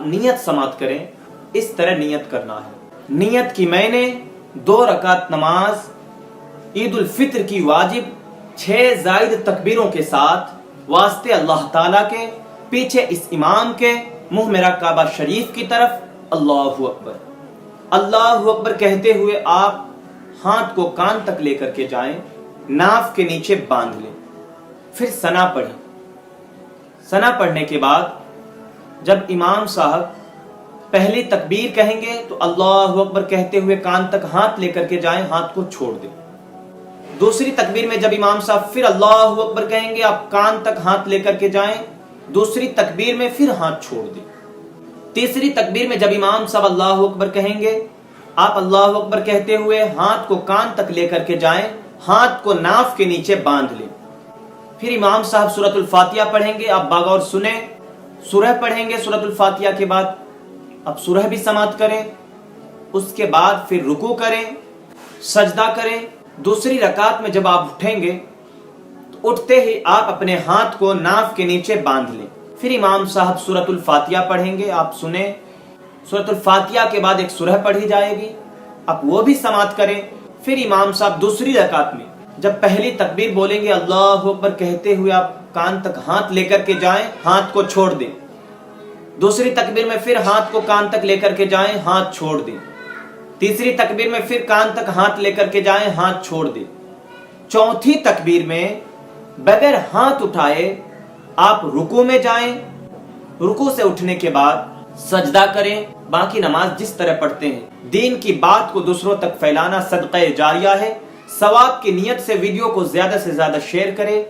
نیت سماعت کریں، اس طرح نیت کرنا ہے۔ نیت کی میں نے 2 رکعت نماز عید الفطر کی واجب 6 زائد تکبیروں کے ساتھ واسطے اللہ تعالیٰ کے، پیچھے اس امام کے، منہ میرا کعبہ شریف کی طرف، اللہ اکبر اللہ اکبر کہتے ہوئے آپ ہاتھ کو کان تک لے کر کے جائیں، ناف کے نیچے باندھ لیں، پھر ثنا پڑھیں۔ ثنا پڑھنے کے بعد جب امام صاحب پہلی تکبیر کہیں گے تو اللہ اکبر کہتے ہوئے کان تک ہاتھ لے کر کے جائیں، ہاتھ کو چھوڑ دیں۔ دوسری تکبیر میں جب امام صاحب پھر اللہ اکبر کہیں گے، آپ کان تک ہاتھ لے کر کے جائیں، دوسری تکبیر میں پھر ہاتھ چھوڑ دیں۔ تیسری تکبیر میں جب امام صاحب اللہ اکبر کہیں گے، آپ اللہ اکبر کہتے ہوئے ہاتھ کو کان تک لے کر کے جائیں، ہاتھ کو ناف کے نیچے باندھ لیں۔ پھر امام صاحب سورۃ الفاتحہ پڑھیں گے، آپ بغور سنیں، سورہ پڑھیں گے سورۃ الفاتحہ کے بعد، اب سورہ بھی سماعت کریں، اس کے بعد پھر رکوع کریں، سجدہ کریں۔ دوسری رکعت میں جب آپ اٹھیں گے تو اٹھتے ہی آپ اپنے ہاتھ کو ناف کے نیچے باندھ لیں۔ پھر امام صاحب سورۃ الفاتحہ پڑھیں گے، آپ سنیں، سورۃ الفاتحہ کے بعد ایک سورہ پڑھی جائے گی، آپ وہ بھی سماعت کریں۔ پھر امام صاحب دوسری رکعت میں جب پہلی تکبیر بولیں گے، اللہ اکبر کہتے ہوئے آپ کان تک ہاتھ لے کر کے جائیں، ہاتھ کو چھوڑ دیں۔ دوسری تکبیر میں پھر ہاتھ کو کان تک لے کر کے جائیں، ہاتھ چھوڑ دیں۔ تیسری تکبیر میں پھر کان تک ہاتھ لے کر کے جائیں، ہاتھ چھوڑ دیں۔ چوتھی تکبیر میں بغیر ہاتھ اٹھائے آپ رکوع میں جائیں، رکوع سے اٹھنے کے بعد سجدہ کریں۔ باقی نماز جس طرح پڑھتے ہیں۔ دین کی بات کو دوسروں تک پھیلانا صدقہ جاریہ ہے۔ ثواب کی نیت سے ویڈیو کو زیادہ سے زیادہ شیئر کریں۔